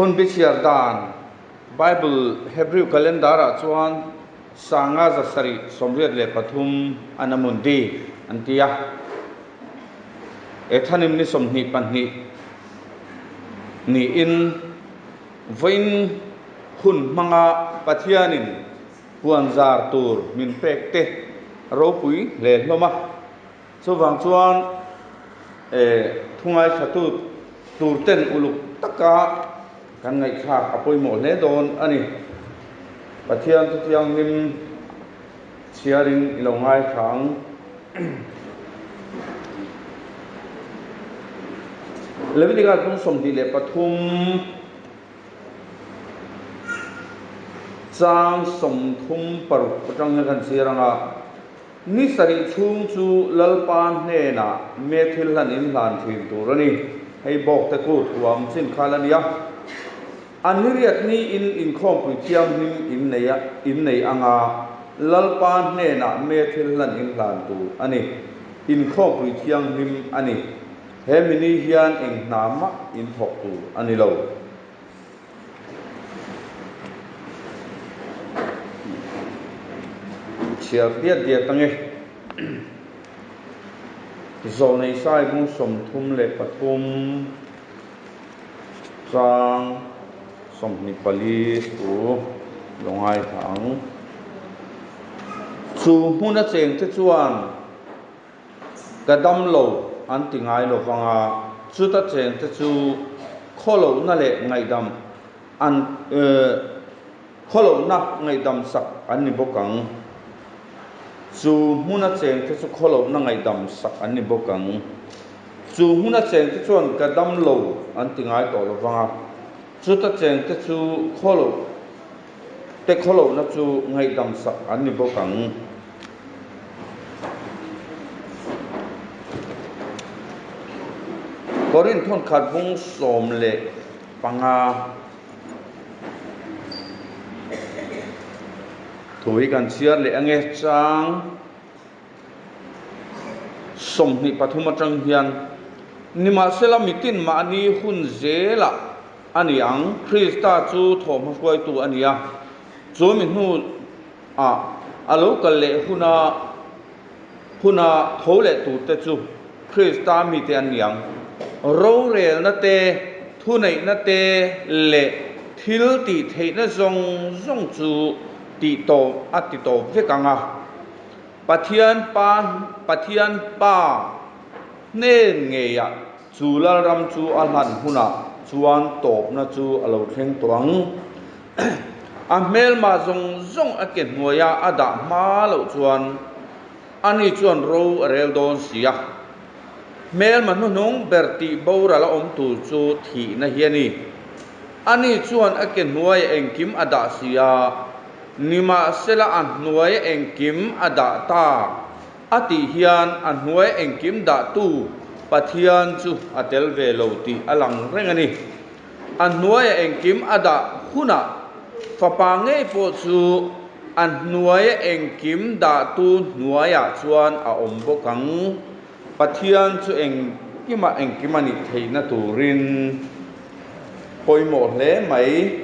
hun bichiar dan Bible Hebrew calendar chuan sanga zasari somriat le pathum anamundi antia ethanim ni somni panni ni in vain hun manga pathianin puanzar tur min pekte ropui le hloma chuwang chuan thungai thatu turten uluk taka kan ngai khak apoimo le don ani pathian tiang nim chiarin ilongai thang levitika tung somdi le pathum chang som thum par patang kan siranga ni sari chung chu lalpan hne na methil han in hlan thin turani hei bok te ku thuam chin khalania aniriat ni in khom pui thiam nim in nei anga lalpan hne na methil han in hlan tu ani in khom pui thiam nim ani hemini hian eng hnama in thok tu ani lo chiar dia tange zol nei sai bu som thum le pathum sang som ni pali tu longai thang chu huna cheng te chuan kadam lo an tingai lo wanga chu ta cheng te chu kholo na le ngai dam an kholo na ngai dam sak an ni bokang chu huna cheng te chu kholo na ngai dam sak an ni bokang chu huna cheng te chuan kadam lo an tingai to lo wanga chu ta cheng te chu kholo na chu ngai dam sak an ni bokang korin thon khat bung som le panga thui kan chiar le ange chang som ni pathuma tang hian nima sela mitin ma ni hun zela ani ang krista chu thom hoi tu ania chu min hu alo kal le huna thole tu te chu krista mi te aniang ro rel na te thu nei na te le thil ti thei na zong chu ti to ati to vekanga pathian pa nen ngeya chulal ram chu alhan huna chuan top na chu alo thleng tuang amel ma zong aken moya ada ma lo chuan ani chuan ro rel don sia mel man nung berti bora la om tu chu thi na hiani ani chuan aken nuai engkim ada sia nima sela an nuai engkim ada ta ati hian an nuai engkim da tu pathian chu atel ve lo ti alang rengani an nuai engkim ada huna fapa nge po chu an nuai engkim da tu nuaya chuan a om bokang pathian chu engkimani theina turin poimo hle mai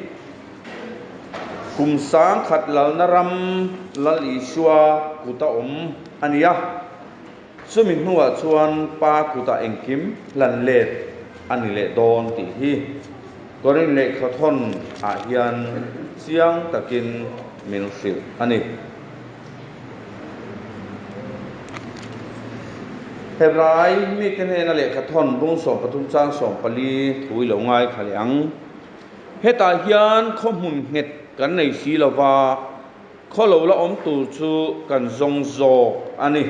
kum sang khat lal naram lal iswa kuta om ania sumin huwa chuan pa kuta engkim lan le ani le don ti hi korin le khathon a hian chiang takin minsil ani hebrai mi kene na le khathon bung som pathum chang som pali thui lo ngai khaliang heta hian khomun het kan nei si lova kholo la om tu chu kan zong zo ani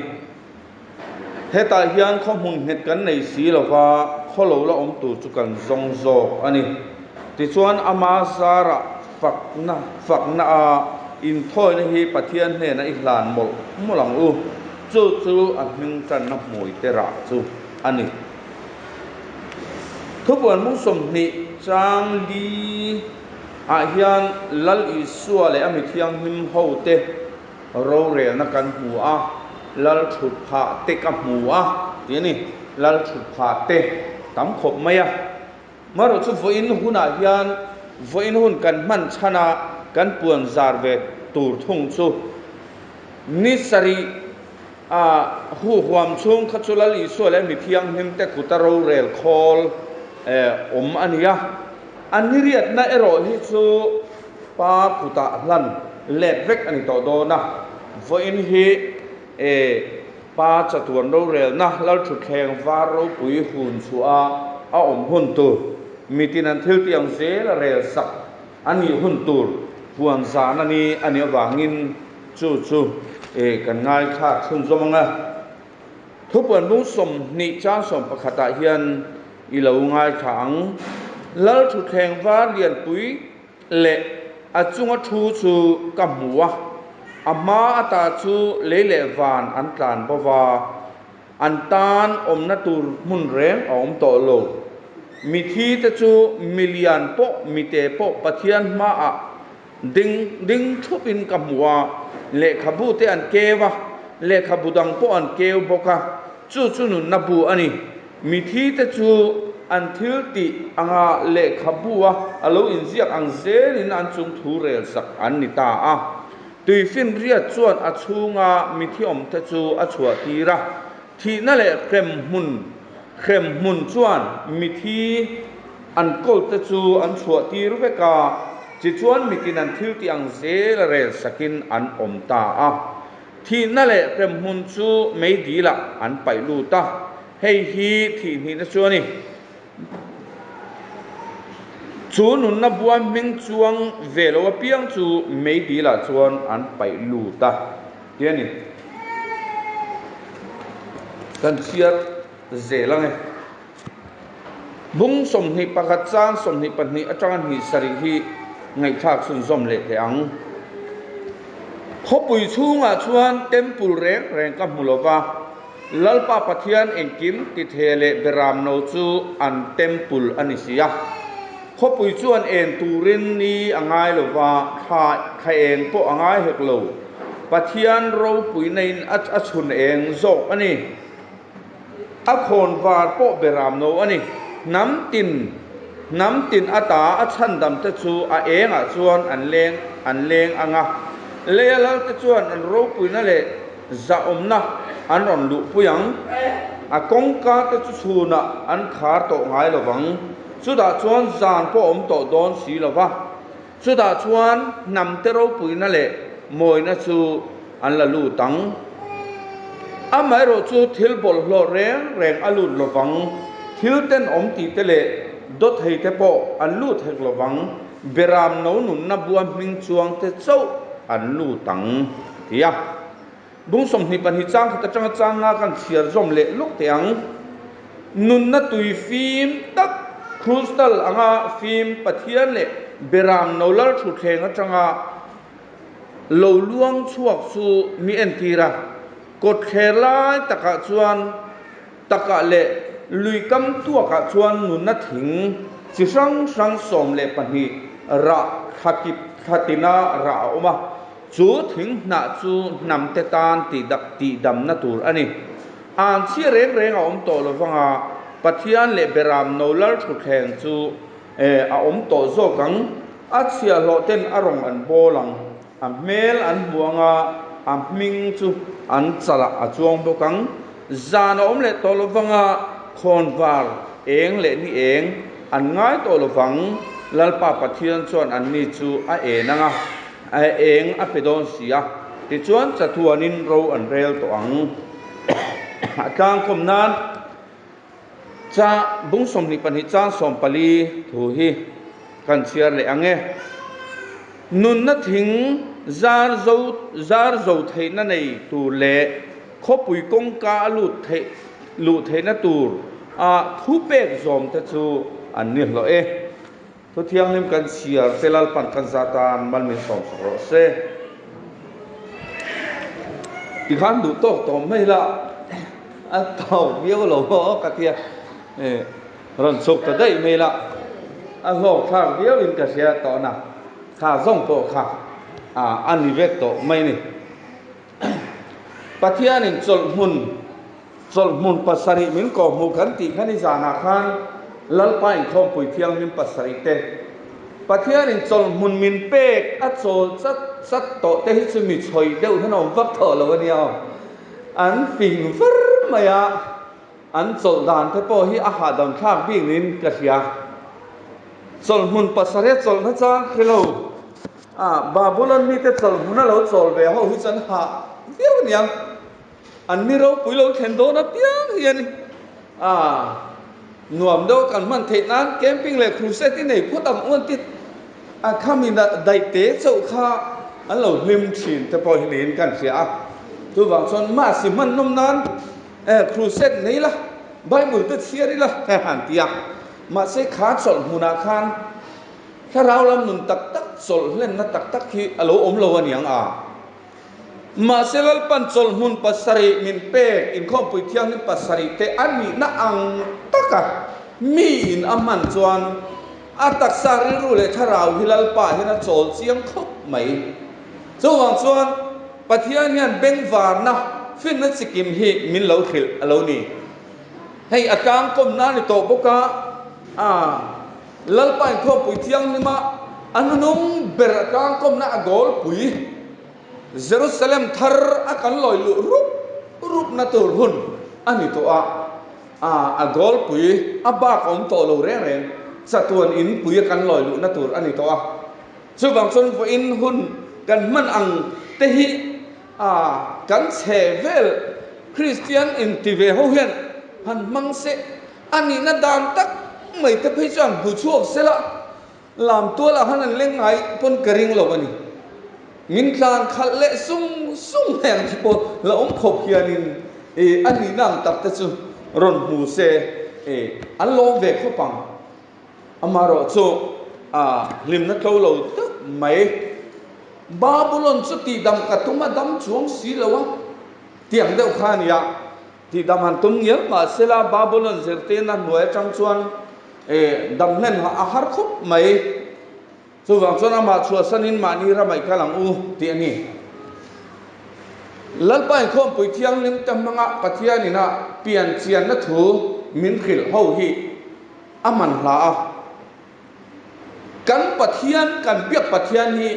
heta hian khomun het kan nei si lova kholo la om tu chu kan zong zo ani ti chuan ama zara fakna a in thoi na hi pathian hne na ihlan molang u chu an hing chan na moi te ra chu ani thupuan mu som ni chang li a hian lal isua le ami thiang him ho te ro rel na kan hu a lal thut pha te ka mu a ti ni lal thut pha te tam khop maya มารชุฟอินหุนาฮิยันฟอินหุนกันมันชนะกันปวนซาร์เวตูร์ทงชูนิสรีหูความช่วงขัดสุลลีส่วนและมีเพียงหิมแต่กุตารูเรลคอลอันนี้อันนี้เรียกน่าเอโรฮิซูปากุตาลันเล็ดเวกอันนี้ต่อโดนะฟอินฮีปาจัตวันรูเรลนะแล้วชุดแข่งวารูปุยหุนชัวหุ่นตูมีที่นั่นทิลที่ยังเซลเรลสักอันนี้หุ่นตูพวนสารอันนี้วางินจู่กันง่ายขาดขึ้นสมงะทุกวันมุ่งสมนิจาสมประคตาเฮียนอีเหล่าง่ายขังแล้วชุดแข่งว่าเรียนปุยเละอาจุงชูกับหัวอามาอัตาชูเละวานอันตานบวาอันตานนัตุรมุนเรงโตโลมีที่จะชูมิลยันโปมีเตโปปะเทียนมาดิ้งทุบินกับหัวเลขบูเตอันเกวะเลขบูดังโปอันเกวบกะจู่นุนนับูอันนี้มีที่จะชูอันทิลติอังเลขบัวอโลอินเซียอังเซลินอันจุงทูเรลสักอันนิตาตุยฟินเรียดส่วนอชูงามีที่จะชูอชัวตีระที่นั่นแหละเข้มมุนส่วนมีที่อันโกลจะชูอันชัวตีรุเบกาจิชวนมีที่นั่นทิลติอังเซลเรลสักินอันตาที่นั่นแหละเข้มมุนชูไม่ดีละอันไปลูตาให้ฮีที่นี่นะชัวนี่จูนุนนับวันมิงจวงเวลว่าเพียงจูไม่ดีละชวนอันไปลูตาเดี๋ยวนี้กันเชียร์เจลังไงบุ้งสมนิปกัจจางสมนิปนิอาจารย์หิสริหิไงทากสุนสมเล็ดเองพบปุยชูงาชวนเต็มปุเรงกับมุลวาลัลปาปะเทียนเองกิมติเทเลเบรามโนจูอันเต็มปุลอันิสิยาพบปุยชวนเองตูรินนี้อ่างไงหรือว่าใครเองพวกอ่างไงเฮกโลปะเทียนเราปุยในอัชุนเองโจกอันนี้อโคนวาโปเบรามโนอันนี้น้ำตินอัตาอัชันดำตะจูเองชวนอันเลงอ่างเลี้ยแล้วตะชวนอันเราปุยนั่นแหละจะนะอันรอนลุปุยังกงกาตะชูนะอันขาโตง่ายระวังสุดาชวนจานพ่อโตโดนสีละวะสุดาชวนนำเตเราปุยนั่นแหละมวยนะชูอันละลูตังไม่รู้ชูทิลบอลโลแรงอลุดระวังทิลเต้นตีเตเลดดให้เตปอันลูดให้ระวังเบรามโนนุนนับวันมิงจวงเตเจ้าอันลูตังเทียบุ้งสมนิปันหิจังขัดจังงากันเชียร์จอมเละลูกเตียงนุนนัตุยฟิล์มตักครูสตัลอ่างฟิล์มปะเทียนเละเบรามโนลชุดแข่งจังโลล่วงชวกสูมีเอ็นทีระกดเคลายตะกะชวนตะกะเละลุยกำตัวกะชวนนุนนัดถิงสิสังสมเละปันหิระขัตินาระออกมาจูถึงหน้าจูนำเตตานตีดำนัตูรอันนี้เชี่ยเร่งโตเลยฟังปัทยานเลเบรามโนลชุดแข่งจูโตโซกังเชี่ยโลเต้นอารมณ์อันโบลังเมลอันบวงมิงจูอันสละจวงบุกังจานเลโตเลยฟังคอนวาร์เองเลนี่เองอันง่ายโตเลยฟังลัลปาปัทยานชวนอันนี้จูนังเองไปโดนเสียที่ชวนจะทัวนินเราอันเร็วตัวกลางคมนั้นจะบุ้งสมนิปันหิจางสมปลีถูฮีกันเชียร์เลยอังเงนุนนัดถิงจาร์โจเทนั่นเองตูเล่ขบุยกงกาลุดเทนตูทุเปกจอมตะจูอันนี้เหรอทุกที่ยังนิ่มกันเชียร์เซลล์ปันกันซาตานมันมีสองสระเซอีกครั้งดูโตไม่ละเต่าเบี้ยวหลงกะเทียรันสุกจะได้ไม่ละหอกข้างเบี้ยวอินกะเชียต่อนะข้าส่งโตข้าอันนี้เวทโตไม่นี่ปัทยานิจลมุนปัสสริมินก่อมุขันติขันิจานาคัน ลัลไปคอมปุยเทียงนิมปัสสริเตปะเทียนินจลมุนมินเปกอัจโจสัตโตเตหิสมิชอยเดวท่านวักเถอแล้วเนี่ยอันฟิงฟรมายาอันจลดานเทปฮีอาหาดังข้างบิ่งนินกะเสียจลมุนปัสสริจลนะจ๊ะคือเราบาบูลอนมีแต่จลมุนเราจลเบฮหิจันหาเดียวเนี่ยอันนี้เราปุยเราเห็นโดนเปียงเฮียนี่หน่วมเดียวกันมันเทนั้นแคมปิ้งเลยครูเซตที่ไหนพูดตามอ้วนติดข้ามีได้เตะเจ้าข้าอันเราลืมชินแต่พอเห็นกันเสียตัวบางส่วนมาสิมันนมนั้นครูเซตนี้ล่ะใบมือตัดเสียนี่ล่ะแต่หันเตียมาเสกขาสลมุนาคานถ้าเราลำนุนตักสลเล่นนัดตักที่อโลอมโลวันยังมาเซลปันจลมุนปัสสริมินเปกอินข้อปุยเทียงนิปัสสริเตอันนี้น่าอังตักมีอินอามันจวนตักสาริรู้เลยถ้าเราฮิลลป่าเห็นโจลเสียงคบไหมจวงจวนปะเทียนยันเบงวานะฟินนัสกิมฮีมินเหลาขิลเหลานี่ให้อาการก้มหน้าในโตบุกะลัลป่าข้อปุยเทียงนี่มาอันนุ่งเบรกางก้มหน้ากอลปุยเยรูซาเล็มทาร์อาการลอยลุรูปนัตุรุนอันนี้ตัวกอลปุยบ้าของโตโลเร่งสัตวนอินปุยกันลอยลุนัตุรอันนี้ตัวส่วนบางส่วนพออินหุ่นกันมันอังเตหิกันเซเวลคริสเตียนอินทิเวโฮเฮนหันมังเซอันนี้นัดดานตักไม่แต่พิจารณาผู้ชั่วเสละลามตัวละหันเล่งไงปนกระริงหลบอันนี้มินคลานขัดเละสุ่งแห่งที่ปนละองค์ขบเฮียนินอันนี้นั่งตักแต่จุรอนหูเซอันโลเวกเข้าปังอามารอโซลิมนักเขาเราตึ๊ไหมบาบูลอนสติดำกัตุมาดำช่วงสีละวะเตียงเดียวข้านี่ยที่ดำหันตุนเงี้ยมาเสลาบาบูลอนเสตีนันหน่วยจังชวนดำเล่นอาหารครบไหมส่วนส่วนอามาชัวสนินมานีระไม่กำลังที่นี่ลัลไปข้อมปุยเทียงลิมจำมังปะเทียนี่นะเปลี่ยนเชียนนัทูมินขิลเฮาฮีอามันลากันปะเทียนกันเบียบปะเทียนฮี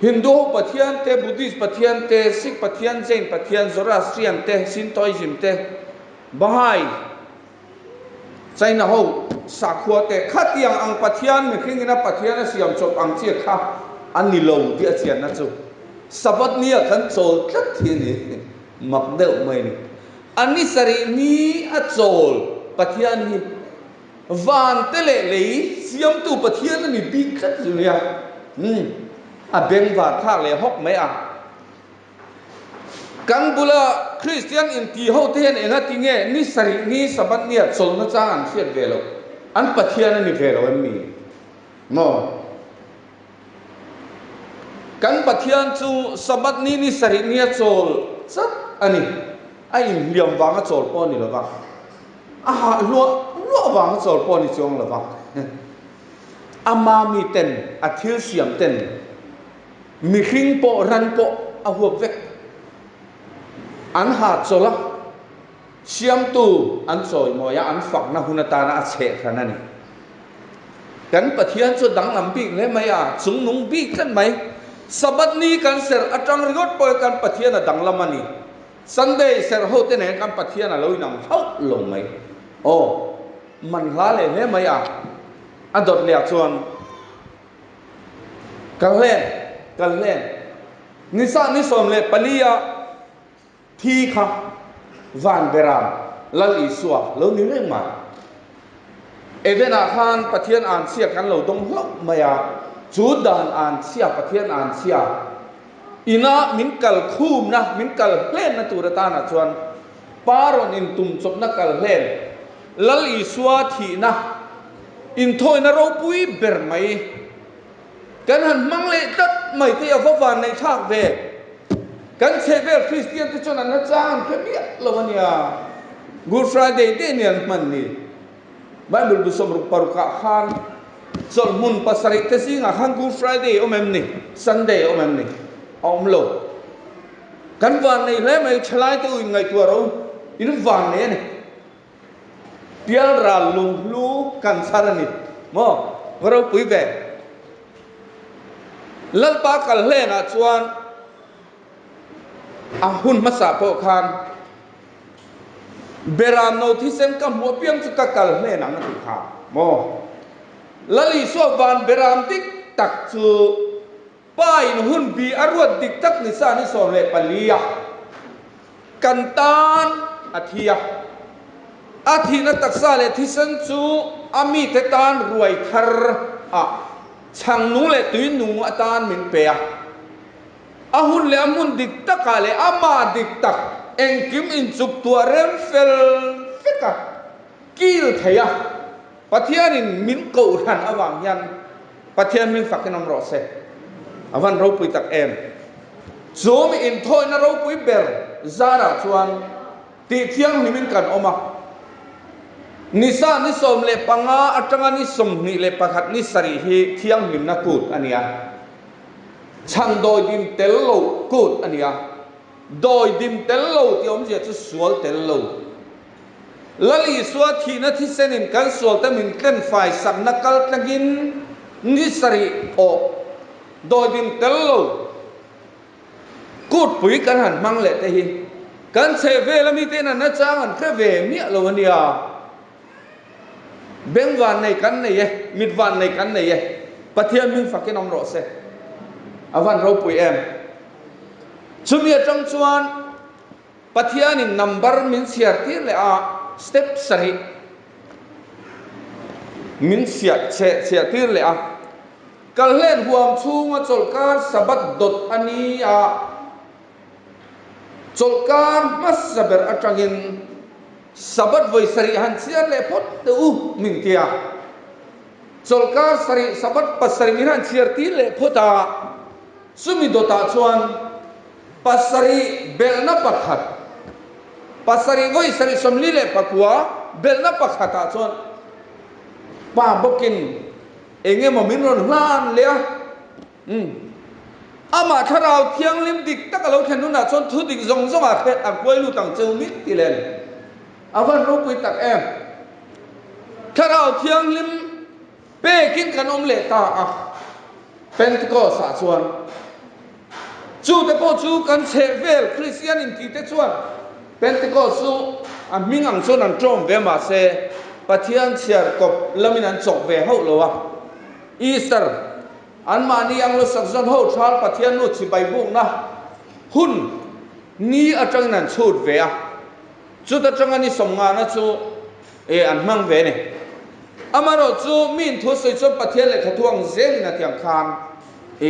ฮินดูปะเทียนเตบุดิสปะเทียนเตซิกปะเทียนเซนปะเทียนโซราสเตียนเตซินโตอิซิมเตบาไฮใจนะฮูสักหัวเตะขัดยังอังปะเทียนมีขึ้นนะปะเทียนเสียมจบอังเจียข้าอันนี้ลงที่อาเจียนนะจูสบัดนี้ขันโจลขัดที่นี่มักเดือดไหมนี่อันนี้สรีนี้อาโจลปะเทียนนี่วันเตเลเลยเสียมตัวปะเทียนนี่บีขัดอยู่เนี่ยเบงวาดข้าเลยฮอกไหมกันบุลาคริสเตียนอินทีเขาเทียนเองที่เงี้ยนี่สรีนี้สบัดนี้โจลนะจ้าอันเสียเวลอันปะเทียนนี่เวลอันมีโน่กันปะเทียนจูสบัดนี้นี่สรีนี้โจลสักอันนี้ไอ้เหลี่ยมวางโจลป้อนนี่หรอวะลัววางโจลป้อนนี่จงหรอวะอามามีเต็นอาทิลเสียมเต็นมีขิงโปรันโปอาหัวเวกอันหาโจละเสียมตูอันโจยมอยอันฝักนะหุนตานะเฉะขนาดนี้กันปะเทียนจุดดังลำปีกเลยไหมจุงนุ่งปีกกันไหมสบัดนี้กันเสร็จอาจารย์ริกอดปล่อยกันปะเทียนดังลำมันนี่ซันเดย์เสร็จเขาเต้นกันปะเทียนเราอีนังเขาลงไหมโอ้มันล้าเลยไหมอันดดเลียชวนกันเล่นนิสานิสมเลยปลียที่ข้าวันเบรามลลิสวะแล้วนี่เรื่องมาเอเดนาคานปะเทียนอ่านเสียกันเราต้องเล่ามาจูดานอ่านเสียปะเทียนอ่านเสียอินามินกัลคูมนะมินกัลเล่นนะตุรตานะชวนปารอนินตุมจบนักกัลเล่นลลิสวะทีนะอินโทยนเราปุยเบรไม่กันหันมังเลตัดไม่ที่เอาฟ้าในชากเวกันเซเวลคริสเตียนที่ชนนั้นจ้างแค่เบี้ยละวันนี้กูฟรายเดย์เนี่ยมันนี่บ้านบุษบปารุกะขันสลมุนปัสสริเตสิงห์ขันกูฟรายเดย์อมเอ็มนี่ซันเดย์อมเอ็มนี่อมโลกันวันนี้แล้วไม่ใช่ตัวยังไงตัวเราอินวันนี้นี่ เปียราลุลูกันสารนิมอเราปุยเบลัลปากัลเลนะชวนอาหุนมาสาโปคานเบรามโนที่เซนกัมหัวเปียงจุกกัลเลนะนั่นคือข้ามอลลิสวบานเบรามติกตักจูป้ายนหุนบีอารวดดิกตักนิสานิสโอเลปลียกันตานอาทิยอาทินัตักซาเลที่เซนจูอามีเตตานรวยทร์ช่างนูเลตุยนูอาตานมินเปียอาหุนเลอามุนดิกตักเลอามาดิกตักเอ็งกิมอินจุกตัวเรมเฟลฟิกะกิลเทียปะเทียนินมินกูรันอวังยันปะเทียนมินฝักนำรอเซอวันเราปุยตักเอ็มโจมอินทอยนเราปุยเบลซาราชวนตีเทียงมินกันออกมานิสานิสมเลปังอาจังนิสมนิเลปักนิสริฮีเทียงมินนักูดอันนี้ช่างโดยดิมเตลโลกูดอันนี้โดยดิมเตลโลที่อมเสียจะสวลเตลโลละลีสวดทีนัที่เซนินกันสวลแต่มินเล่นไฟสักนักกัลตะกินนิสริโอโดยดิมเตลโลกูดปุยกันหันมังเละแต่ฮีกันเซเวลมีเตนันนะจ้างันแค่เวมีอะไรวันนี้เบงวันในกันในมิดวันในกันในปะเทียนมินฝักนำรอเซอวันเราปุยเอ็มชุมีจังชวนปะเทียนินนัมเบอร์มินเสียที่เลยสเต็ปสริมินเสียที่เลยกัลเล่นห่วงชูงจลการสบัดดดอันนี้จลการมัสเบอร์อัจฉินสบัดไวสริหันเสียเลยพดตูมินเตียจลการสริสบัดปัสสริมิหันเสียที่เลยพดสุมิโดตาชวนปัสสริเบลนับปักขัดปัสสริไวสริสมลีเลยปักหัวเบลนับปักขัดตาชวนป้าบกินเองมันมินรอนล้านเลยอามาถ้าเราเที่ยงลิมดิกตะกเราแค่นู้นชนทุดิกซงเพชรกวยลูตังเจ้ามิตรที่เล่นอาวันรูปุยตักเอ็มถ้าเราเที่ยงลิมเป้กินขนมเละตาเป็นก็สาชวนจูแต่พอจูกันเชฟเวลคริสเตียนอินทีเตชวนเป็นก็สู้มิงังชนันจอมเวมาเซปะเทียนเชียร์กบละมินันจบเวเฮาโลวะอีสเตอร์อันมานี่ยังรู้สักจนเฮาชาลปะเทียนนู้ชิบายบุกนะหุ่นนี่อาจารย์นั้นชูดเวะจูแต่จังนี้สมงานนะจูอันมังเวเนี่ยอามาเราจูมินทุสยจนปะเทียนเลยขทวงเซนนะที่ยังคาน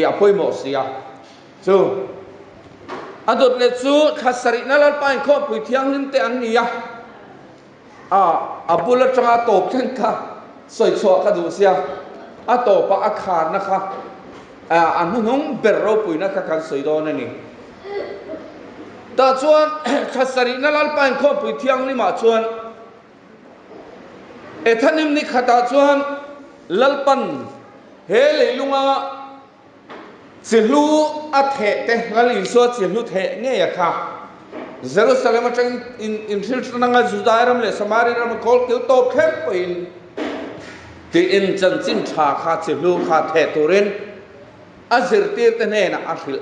อภัยหมดเสียจูอันดุดเลจูขัดสรินั่นแล้วไปข้อผู้เที่ยงลิ้นเตอันนี้บุลจังอาโตบเช่นค่ะสวยชัวกระดูเสียอาโตปะอาคารนะคะอันนู้นเบรโรปุยนะคะการสวยโดนนี่แต่ชวนขัดสรินั่นแล้วไปข้อผู้เที่ยงนี่มาชวนท่านิมนี่ขัดชวนลัลปันเฮลิลุงสิลูอัฐเตงั้นอินสวดสิลูเทเนี่ยค่ะเยรูซาเล็มจังอินทิลต์นังจุดายรำเลสมารีรำคอลคิวโตเข้มไปที่อินจันจินชาขาสิลูขาเทตุรินอาศิรตีเตเนนะอาศิล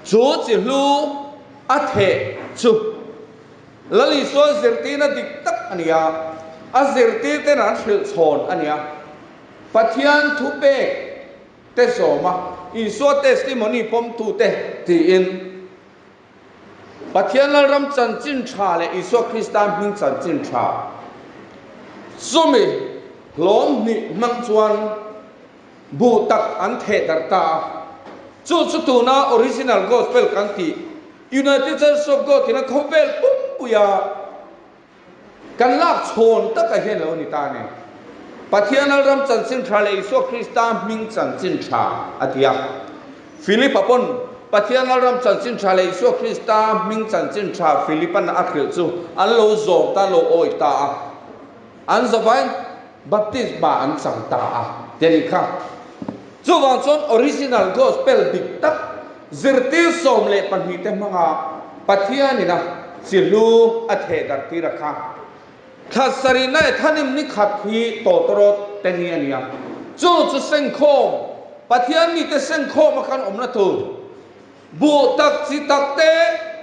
จูสิลูอัฐจูแล้วอินสวดสิรตีนะดิกตักอันนี้อาศิรตีเตนะอาศิลชนอันนี้ปัจจัยทุเปกเตสโอมาอินสวดเทสติมอนีพอมตูเตที่อินปัจจัยนั้นรำจันจินชาเลยอิสวคริสต์มิงจันจินชาสุมิหลอมนิมังจวนบูตักอันเทดตาจุดสุดน่าออริจินัลกอสเปลกันที่ United Church of God ที่นั่นเขาเปลปุ๊บปุยากันลากชนตั้งแต่เห็นแล้วนี่ตาเนี่ยปัจจัยนั้นรำจันจินชาเลยอิสวคริสต์มิงจันจินชาอาทิยาฟิลิปปอนปัจจัยนั้นรำจันจินชาเลยสุคริสต์มิงจันจินชาฟิลิปปันอัคริจูอันโลโซตาโลโออิตาอันสบายบัพติสมาอันสังตาเจนิค่ะจูวันชนออริจินัลกอสเปลดิกตักซิรติสอมเลปันฮิเตมังปัจจัยนี้นะสิลูอัฐเดรติระค่ะ ขัดสรีในท่านิมนิขัดพีโตตรดเตเนียเนี่ยจู่จะเส้นโคมปะเทียนมีแต่เส้นโคมมากันอมนาตูบูตักจิตักเต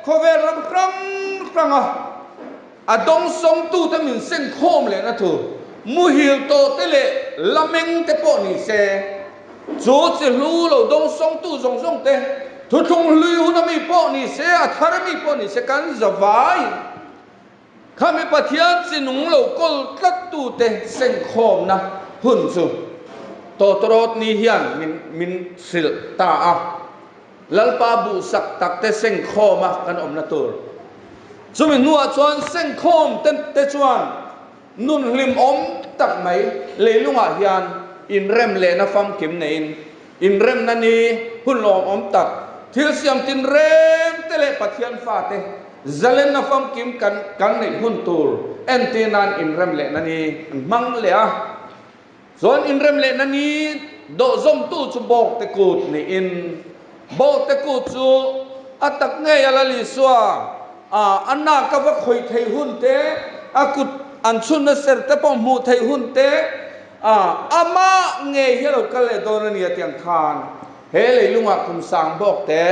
โคเวรังครั้งอ่ะอดงทรงตู้แต่มีเส้นโคมเลยนะตูมูฮิลโตเตเลละเมงเตปอนิเซจู่จะรู้เราดงทรงตู้ทรงเตทุกทงลือนะมีปอนิเซอัฐารมีปอนิเซกันจะวายข้ามีปะเทียนสินุงเราก็ตัดตู้เตเส้นโคมนะหุ่นสุโตตรดนิฮิยันมินสิลตาอัลัลปาบุสักตักเตเส้นโคมกันอมนาตูสมัยนัวชวนเส้นโคมเตชวนนุนลิมอมตักไหมเลยลุงอาฮิยันอินเรมเลนะฟัมเข็มเนอินเรมนันนีหุ่นลอมตักทิลเซียมตินเรมเตเลปะเทียนฟาเตZalen na fam kim kan nei hun tur entinan in rem le nani mang le a zon in rem le nani do zom tu chu bok te kut ni in bok te kut chu atak nge ala li swa anna ka va khoi thei hun te akut an chun na ser te pom mu thei hun te ama nge helo kale do na ni atiang khan he le lunga kum sang bok te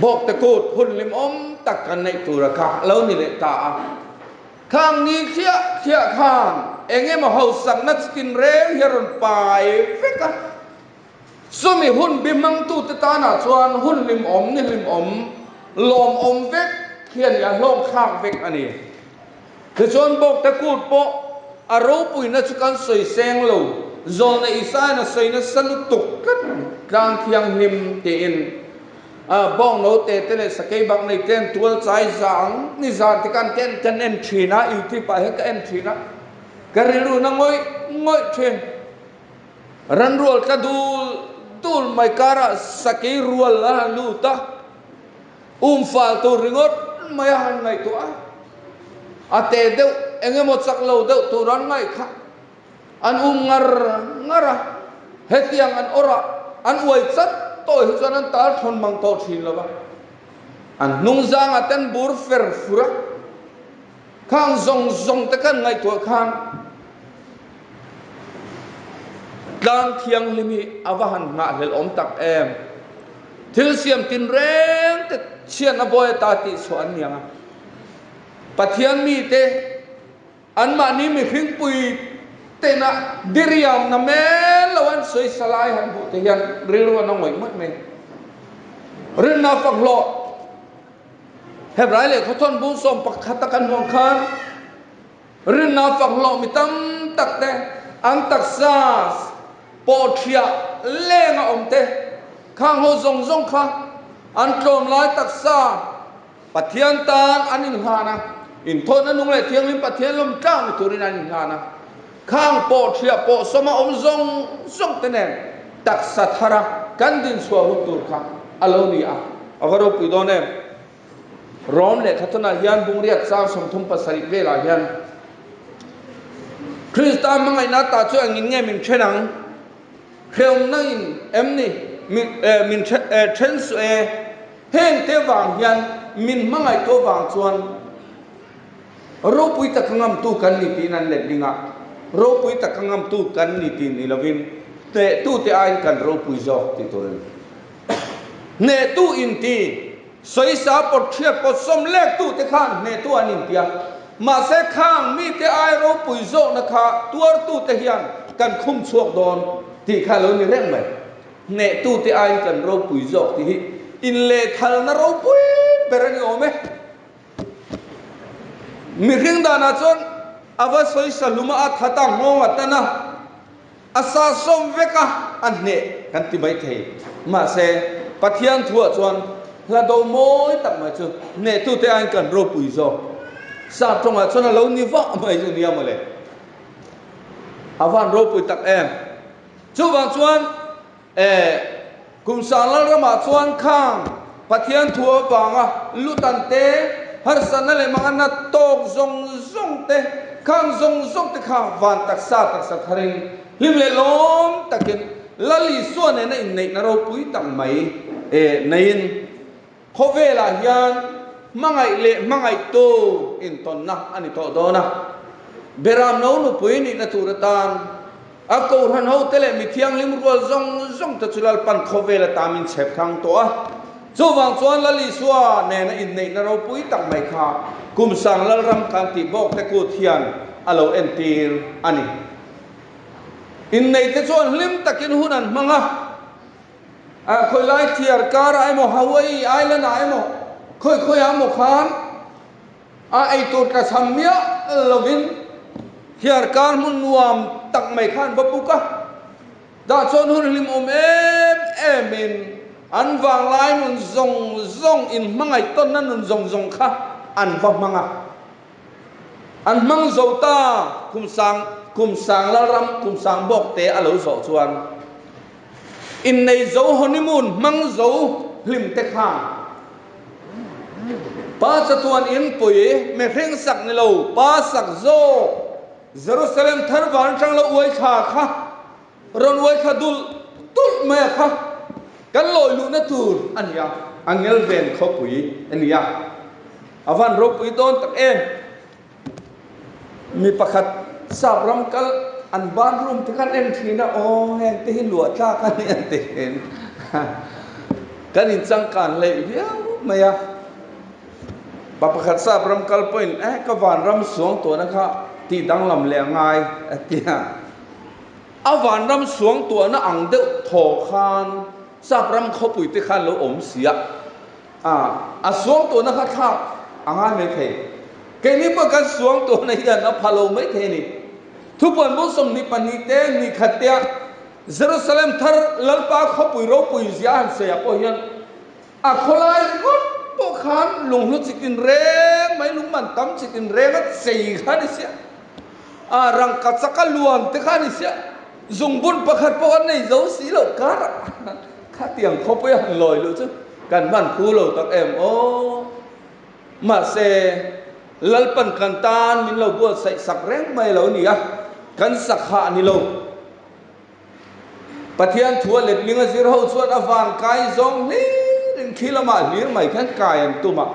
บอกตะกูดหุ่นลิมอมตักกันในตุรกะแล้วนี่แหละตาข้างนี้เชี่ยข้างเองมาเฮาสังนัดกินเร่งเฮรอนไปเฟกะสมัยหุ่นบิมังตูตตาหนาชวนหุ่นลิมอมนี่ลิมอมลมอมเวกเขียนอย่างลมข้างเวกอันนี้คือชวนบอกตะกูดโปอารมณ์ปุยนัชกันสวยแสงโลโซนในอีสานสวยนัสนุตุกกันกลางเทียงนิมเตียนบ้องโนเตเตเลสเกบักในเต้นตัวใจสังนิจาติกันเต้นกันเอ็นทรีนะอีกที่ไปให้กันเอ็นทรีนะกันเรื่องนั้นง่อยเช่นรันรัวกันดูไม่การะสเกรัวละลูตาฟาลตัวริงอดไม่หันไงตัวเตเดวเองหมดสักเราเดวตัวรันไงค่ะอันงาระเฮติยังอันอระอันอวยจัดตัวที่ฉะนั้นตาทนมังโตชินแล้วบ้างอันนุ่งจางอันเต้นบูร์เฟอร์ฟูระข้างซงตะกันไงตัวข้างกลางเทียงลิมีอวหันงาเหลอมตักแอมทิลเซียมตินเร่งแต่เชียนอบอยตาติสวนยังปะเทียนมีเตอันมานี้มีครึ่งปุยเตนะดิริยามนะแม่ละวันสวยสลายหันบุตรยันเรื่องว่าน้องไหวมัดไหมเรื่องน่าฟังหล่อเห็นไรเลยเขาทนบุญสมปักขัดตะกันมองคันเรื่องน่าฟังหล่อมีตั้มตักเตอันตักซาสปอเทียเล่งอมเตข้างหัวซงข้าอันโจมลายตักซาปัทยันตานอันนินหานะอินทนอันนุ่งเลยเทียงลิมปัทยันลมจ้างตัวนี้นันนินหานะข้างปอเทียปอสมาอมซงเตเนตักสัทธาระกันดินสวาหุตุรข้าอโลนีอาอากาศปุยโดนเนร้อนเลยทัศนายันบุงเรียกสร้างสมทุมปัสสิเวลายันคริสต์ตามมังไงนาตาช่วยงินเงี้ยมินเชนังเคลมนั่งเอ็มนี่มินเชนสเอเฮงเทวางยันมินมังไงตัววางชวนรูปุยตะกังมตูกันนิตินันเล็ดดิงะรูปุยตะกังมตูกันนิตินิลวินเตตูเตไอกันรูปุยจอกติตัวนั้นเนตูอินตีสวยสาปดเทียบปดสมเล็กตู้เตข้างเนตัวนินเตียมาเสข้างมีเตไอรูปุยโจนะคะตัวตู้เตเฮียนกันคุ้มชวกโดนที่ข้าเรานี่เร่งไหมเนตู้เตไอกันรูปุยโจที่อินเลทัลนรูปุยเบรนิโอเมมีเรื่องดานาจนอาวสวยสลุมาอัฐตังโมวัตนะอาซาสมเวกะอันเนกันที่ไม่เทมาเสปะเทียนทั่วจวนละโดโมยตักมาจนเนตู้เตไอกันรูปุยโจทราบตรงอ่ะชนเรานี่ว่าไม่จุนี่มาเลยอาวันรูปุยตักแอมจู่บางชวนกุมสารละมาชวนข้างปะเทียนทั่วบางอ่ะลุตันเตฮาร์สันนั่นเลยมันน่ะตกซงเตข้างซงเตข้างวันตักซาทาริงลิมเลยล้มตักกินละลีส่วนในรูปุยตักไหมในโคเวลายัน mangai le mangai to in ton na ani to do na beram no nu pui ni na turatan ako han ho tele mi thiang lim rol zong ta chulal pan khowela tamin chep khang to a chu wang chuan lali suwa ne na in nei na ro pui tak mai kha kum sang lal ram kan ti bok te ku thian alo entir ani in nei te chuan lim takin hunan manga a khoi lai thiar kar ai mo Hawaii island ai mo khoi amo khan a ai to ka samya lovin thiar kar mun nuam tak mai khan bapuka da chon hun lim emin an wang lai mun zong in mangai ton nan nun zong kha an va manga an mang zota kum sang la ram kum sang bok te alo zo chuan in nei zo honeymoon mang zo lim te kha pa chatuan in pui me reng sak ni lo pa sak zo Jerusalem thar wan chang lo uai kha kha ron uai kha dul me kha kan loi lu na tur ania angel ven kho pui ania avan ro pui don tak en mi pakhat sab ram kal an ban rum te kan en thina o heng te hin lua cha kan en te hen kan in chang kan le riau maya ba pakhat sab ram kal point ka van ram suang to na kha ti dang lam le ngai atia avan ram suang to na ang de tho khan sab ram kho pui te khan lo om sia a suang to na kha tha anga me the ke ni pa kan suang to na ya na phalo mai the ni thu pon bo som ni pani te ni khatia Jerusalem thar lalpa kho pui ro pui zia han se ya ko hian a kholai got po khan lung lu chikin reng mai lung man tam chikin reng at sei khan sia rang ka chaka luan te khan sia zung bun pakhat po an nei zo si lo ka kha tiang kho pe han loi lu chu kan man khu lo tak em o ma se lalpan kan tan min lo bu sai sak reng mai lo ni kan sakha ni lo pathian thua let linga zir ho chuan awan kai zong ni in khilama lir mai khan kai an tuma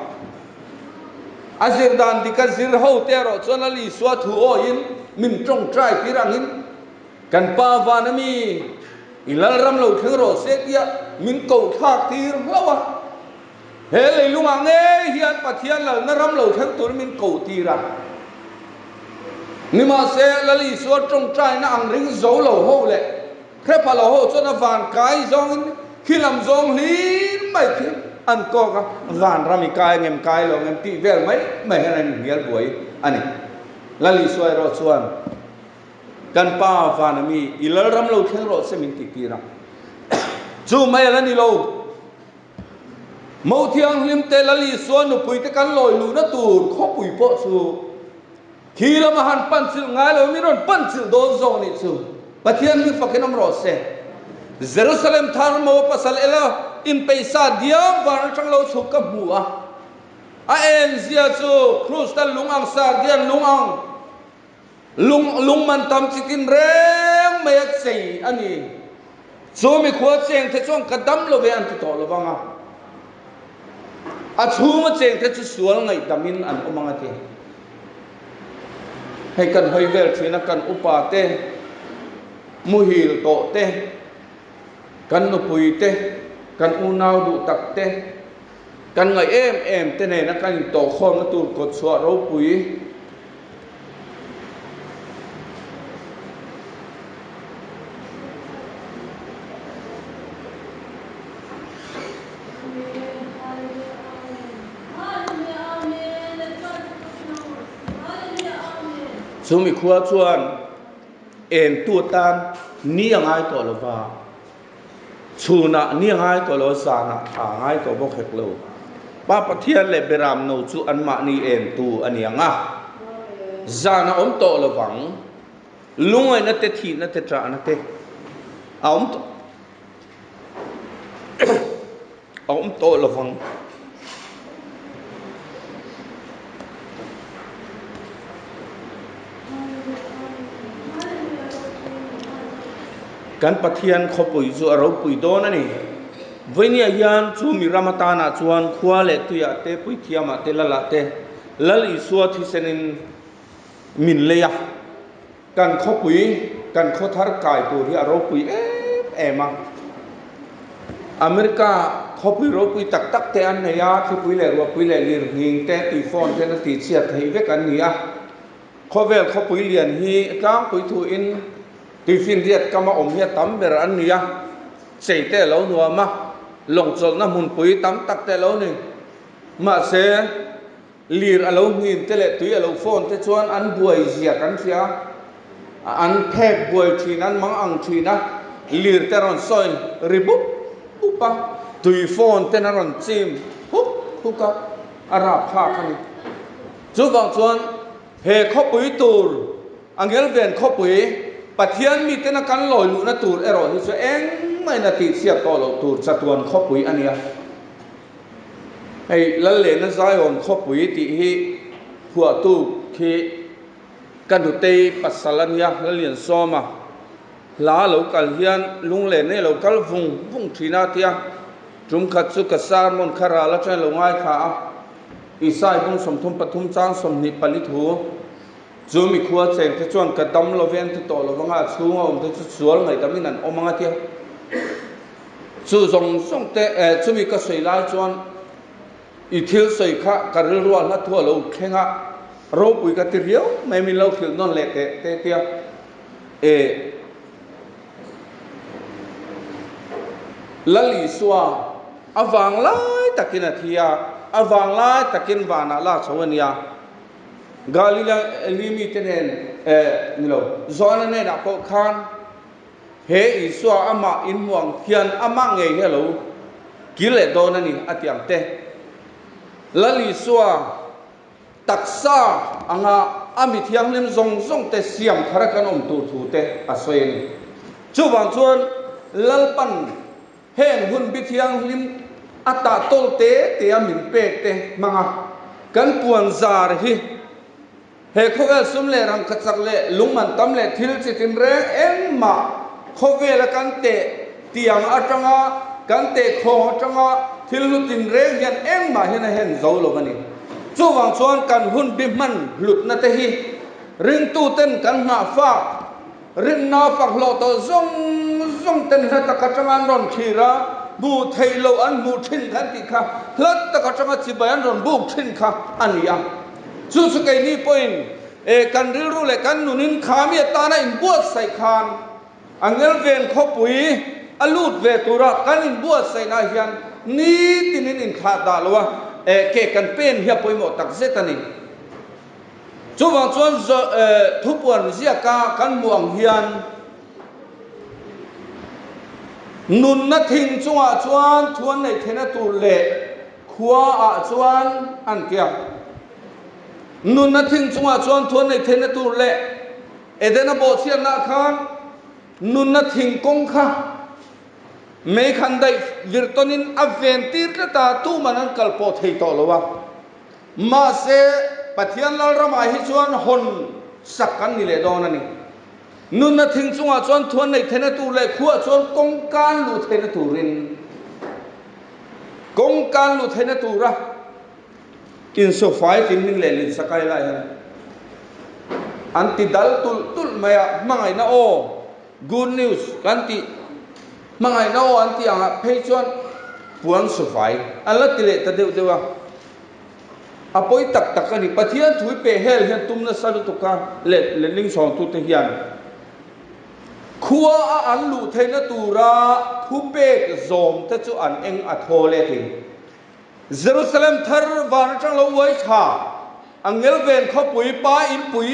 azir dan dikal zir ho te ro chuan ali swa thu o in min trong trai pirangin kan pa wanami ilal ram lo theng ro se tia min ko thak tir lawa he le lunga nge hian pathian lal na ram lo theng tur min ko tira nima se lali swa trong trai na ang ring zo lo ho le khe pha lo ho chuan awan kai zong khilam zong hlin mai khi an ko ka van rami kai ngem kai lo ngem ti vel mai han hial buai ani lali swai ro chuan kan pa vanami ilal ram lo theng ro se min ti tira chu mai la ni lo mo thiang hlim te lali suan nu pui te kan loi lu na tur kho pui po chu khila ma han pan sil ngai lo mi ron pan sil do zo ni chu pathian mi fakinam ro se Jerusalem thar mo pasal ela in paisa dia war chang lo chu ka bua a en zia chu krus ta lungang sa dia lung man tam chikin reng mai at sei ani chu mi khwa cheng the chong kadam lo ve an ti to lo banga a chu ma cheng the chu sual ngai damin an omanga te hay kan hoi vel thina kan upa te muhil to te kan nu pui te kan unau du tak te kan ngai em te ne na kan to khom na tur kot chwa ro pui sumi khua chuan en tu tan ni angai to lo wa chuna ni angai to lo sana angai to bo khek lo pa pathian le beram no chu an ma ni en tu anianga zana om to lo wang lungai na te thi na te tra na te om to lo wang kan pathian kho pui zu aro pui do na ni วันนี้ยันจูมีรามาตานาจวนขวาเลตุยาเตปุยเทียมาเตละละเตลลิสัวที่เซนินมินเลยกันข้อปุยกันข้อทาร์กายตัวที่อารมณ์ปุยมาอเมริกาข้อปุยรบปุยตักเตอันเนียที่ปุยเล่รัวปุยเล่ลีร์หิงเตตีฟอนเตนตีเชียดให้เวกันเนียข้อเวลข้อปุยเลียนฮีกลางปุยทูอินตีฟินเรียดกามาอมเฮียตั้มเบรันเนียเสยเตะเหล่านัวมาลงจนน้ำมุนปุยตั้มตักเตะเหล่านี่มาเสลีร์เหล่าหินเตะเล็ตุยเหล่าฟอนเตะชวนอันบวยเสียกันเสียอันแพกบวยทีนั้นมังอังทีนะลีร์เตะรอนซอยริบุปุ๊บปะตุยฟอนเตะนรอนซิมปุ๊บกับอาราบภาคันจูบางชวนเฮข้อปุยตูร์อังเกลเวนข้อปุยปัจเจียนมีเตนักันลอยลุนตูร์รอที่เองไม่นาทีเสียต่อเราตูร์สะตวนข้อปุยอันเนี้ยไอ้ละเลนซ้ายonข้อปุยที่หัวตู้ที่กันดุเตยปัสสลันยาละเลียนซ้อมาลาเรากัลเฮียนลุงเลนเนี่ยเรากัลฟุงทีนาเตียจุมขัดสุกสารมนคาราละใจเราง่ายขาอีสายบุงสมทุมปทุมจางสมนิปลิทูจูมีขวดเซนที่ชวนกระดมเราเวียนที่โตเราวังอาชูงอมที่สวนไงแต่ไม่นั่นอมังอาเทียจูส่งเตจูมีกระสวยลายชวนอีทิลสวยข้ากระรัวนัดทั่วเราแข่งอะเราปุยกระติเรียวไม่มีเราถึงนอนเละเตะเตียละลิสวาอวังไล่ตะกินอาทิยาอวังไล่ตะกินวานาลาชวนยากาลิลาลิมิเตเนนี่เราจอนเนนักพวกขานเฮอิสวาอามาอินหวงเฮียนอามาเงยเฮลูกิเลโดนันนี่อติยังเตละลิสวาตักษาอังอามิเทียงลิมซงเตเสียมคารักันอมตูทูเตอาศัยนี่จูบังชวนลัลปันเฮงหุ่นบิเทียงลิมอัตตาโตเตเตียมินเปกเตมังกันปวนซาร์ฮีเฮโคเวลซุมเลรังคัดสักเลลุงมันตั้มเลทิลจิตินเรเอ็มมาโคเวลกันเตเตียงอัจังะกันเตโคจังะทิลลุตินเรยันเอ็มมาเห็นเห็นโจโลกันนี่จู่วังชวนกันหุ่นบิมันหลุดนาเตฮีริงตู้เต้นกันหน้าฟ้าริงน้าฝักโลโตซงเต้นให้ตะกัจงันรอนขีระบูเทโลอันบูชินขันติค่ะพลัดตะกัจงันสิบยันรอนบูชินค่ะอันยังจู่สกัยนี้pointกันริรู้เลยกันนุนินขามีตาในอินบัวใส่คานอังเกลเวนขบุยอลูดเวตุระกันอินบัวใส่นาเฮียนนี่ตินินอินขาดาลวะเกกันเป็นเฮียปุยหมดตักเซตันีจู่วังชวนทุบวันเสียกากันม่วงเฮียนนุนนัดทิ้งจวชวนทวนในเทนตูเล่ขวาชวนอันเกียนุนนัดทิ้งจวชวนทวนในเทนตูเล่เดนบอเสียนักขันนุนนัดทิ้งกงค่ะไม่ขันได้วิรตนินอเวนตีร์ตาตูมันอันกัลปอดให้ต่อแล้ววะมาเสปะเทียนลาระมาฮิชวนหนสักกันนี่เลยดอนนี่นุนนัดทิ้งจวชวนทวนในเทนตูเล่ขวาชวนกงการลุเทนตูรินกงการลุเทนตูระกินโซฟากินมินเลลินสักไกลายอันติดัลตุลไม่มังไงนะโอ้ good news กันติมังไงนะโอ้อันติอ่ะเพย์ชวนปวนโซฟาอันละติเลตเดียวอะปอยตักกันนี่ปะเทียนถุยเปเฮลเห็นตุ้มน่ะสัลตุกาเลลิงสองตุเทียนขัวอันลุเทนตูระทุเปกโซมแต่จู่อันเองอัทโฮเลติเยรูซาเล็มทาร์วานจังเราไว้ชาอังเกลเวนเขาปุยป้าอินปุย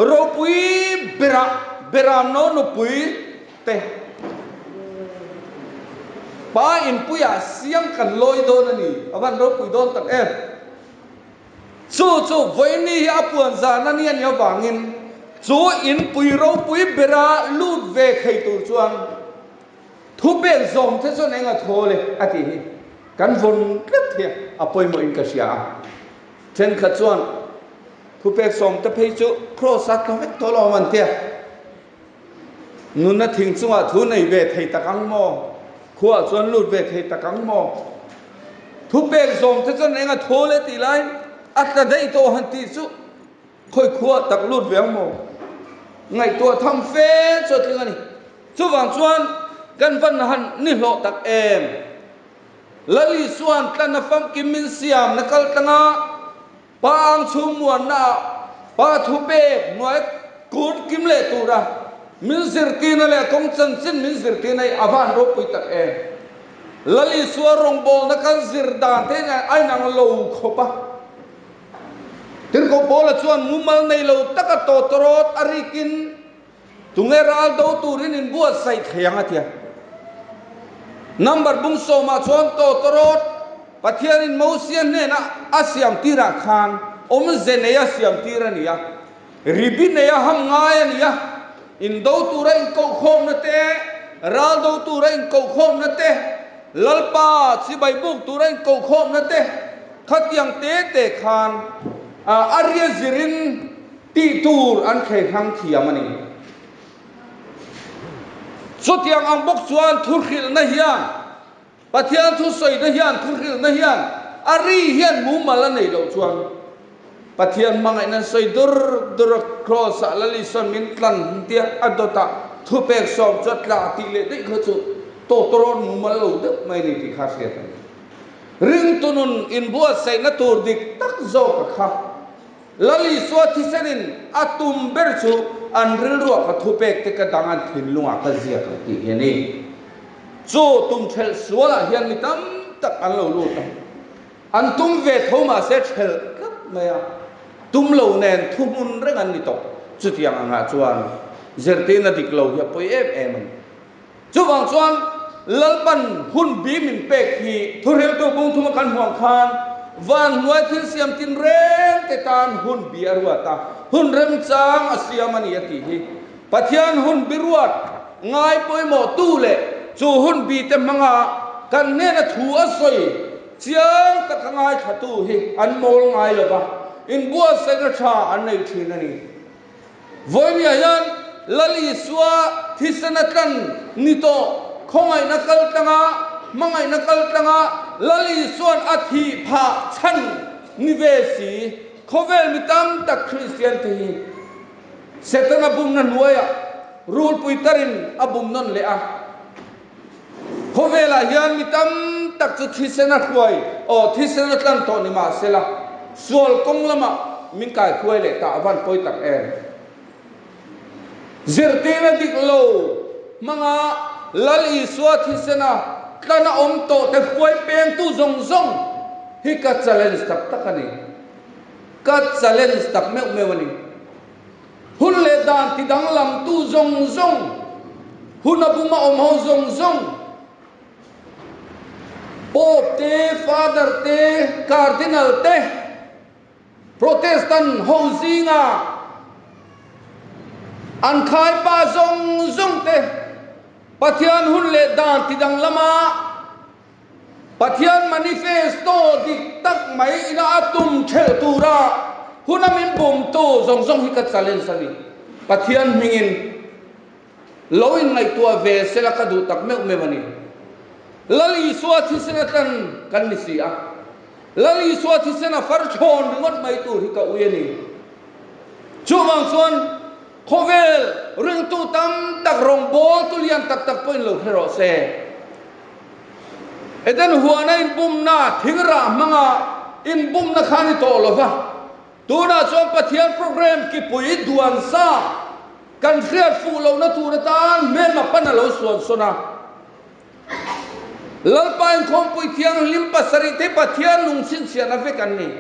โรปุยเบรามโนนปุยเตป้าอินปุยอาเสียงกันลอยโดนนี่อวันโรปุยโดนตักจู่ไว้นี่อาปวนจานันยันยาวังอินจู่อินปุยโรปุยเบราลูดเวกให้ตัวจวนทุเบกโซมเทศนเองอัทโฮเลยอติฮีกันวนกระเทียอภัยมอินกัสยาเช่นขัดส่วนผู้เปกสมตะเพจุโครสัตเขาไม่ตัวเรามันเทียนุนนัดทิ้งจังหวะทุนในเวทให้ตะกังโม ขัวส่วนลุดเวกให้ตะกังหมอทุเปกส่งจะจนเองโทเลติไลอัตได้โตหันติสุค่อยขัวตักลุดเวงหมอไงตัวทำเฟสสุดที่นี่สุวังส่วนกันฟันหันนี่โลตักเองลลิส่วนตันฟังกิมินเสียมนักลตังะปางชุมวนนาปาทุเปกหน่วยกูดกิมเลตูระมินสิรตีนั่นแหละคงสันสินมินสิรตีในอาวันรบไปตักเองลลิสวรงบอลนักสิรดานเทนไอ้นางโลขบะถึงเขาบอกละส่วนมุมัลในโลตักโตตรอดอาริกินตุงเอรัลดูตูรินินบัวใส่เขียงอาเทียนัมเบอร์บุงโซมาชวนโตตรอดปะเทียนินมูเซียนเนี่ยนะอาเซียมตีราคานอมเซเนียเซียมตีรานี่ยริบินเนี่ยหำง่ายนี่ยอินดูตูเรนโกโคมนั่นเตะรัลดูตูเรนโกโคมนั่นเตะลลปาสิใบบุกตูเรนโกโคมนั่นเตะขัดยังเตะเตะคานอาริยซิรินตีตูรอันเคยทั้งเทียมันนี่สุดยังอังบกส่วนทุริลนะเฮียนปะเทียนทุสอยนะเฮียนทุริลนะเฮียนอารีเฮียนมุมาละนี่เราส่วนปะเทียนมังไอ้นั่นสอยดุรครอสละลิสันมินตันเตียอัดตาทุเปกสอบจัดลาติเลได้เขาจุโตตรอนมุมาละอุดไม่ได้ที่ขาดเสียกันริงตุนุนอินบัวใส่นัตูดิกตักโจกข้าละลิสวดที่เส้นอัตุมเบอร์ชูอันริลรัวกับทุเปกที่กระดังอันถิ่นลุงอาคาเซียกันที่เห็นนี่โจตุมเชลสวละเฮียนมิตัมตักอันเราลูตัมอันตุมเวทโฮมาเซเชลกับเมียตุมเราเนนทุมุนเรื่องอันนี้ตกจุดยังอ่ะชวนเจอตีนดิกเราอย่าไปมันจุดบางชวนลัลปันหุ่นบีมินเปกฮีทุเรลตัวบุ้งทุมกันห่วงคานวันหน่วยที่เสียมตินเร่งแต่ตานหุ่นบีอรัวตาหุ่นเริ่มจางอาเซียมันยติฮีปัจจัยหุ่นบีรวดง่ายไปหมดตู้เล่จูหุ่นบีเต็มมังอากันเนนทัวสวยเจียงตะง่ายขัดตู้ฮีอันโมลง่ายเลยปะอินบัวเซนชาอันในทีนั่นนี่วันนี้ยันลลิสวะที่สนักันนิโตคงไอ้นักลตังะมังไอ้นักลตังะลลิสวนอธิภาชันนิเวศีเขาเวลมิตามตักคริสเตียนที่เสตันอบุมนันวยะรูลปุยตรินอบุมนันเลอะเขาเวลายันมิตามตักจุดที่เสนักวยโอ้ที่เสนักลันโตนิมาเสละส่วนกงละมะมิงกายคุยเลยตาวันปอยตักเองเจอตีนดิกโลมังอาลลิสวะที่เสนากันอมโตแต่คุยเป็นตู้ซงฮิกัดเซเลนสตักตักนี่กัดเซเลนสตักเมื่อวันนี้หุ่นเลดานที่ดังลำตู้ซงหุ่นอบุมาอมหัวซงโป๊ปเตฟาเดอร์เตคาร์ดินัลเตโปรเตสแตนต์โฮซิงาอันขายปาซงเตปะเทียนหุ่นเลดานที่ดังละมาปะเทียนมานิเฟสโตดิตักไม่อินาตุมเชตูระหุ่นมินบุมโตซงฮิกัดซาเลนสันีปะเทียนมิงินลอยในตัวเวสเซลกดูตักเมื่อวันนี้ลลิสวะที่เสนกันนิสิอาลลิสวะที่เสนฟัรชอนงดไม่ตัวฮิกาอุยนี่ชูบางส่วนโคเวลเรื่องตู้ตั้มตักรงโบตุเลียนตักเป็นโลเฮโรเซเอเดนหัวนั้นอินบุมนาทิ้งรามังอาอินบุมนาขานิโตโลฟะตัวน่าชมปะเทียนโปรแกรมกิปุยดวนซากันเครียดฟูเราหน้าตัวตานเมื่อมาปั้นเราส่วนสนาลัลปายคงปุยเทียงลิมปัสริเทปะเทียนนุ่งสินเสียนเวกันนี่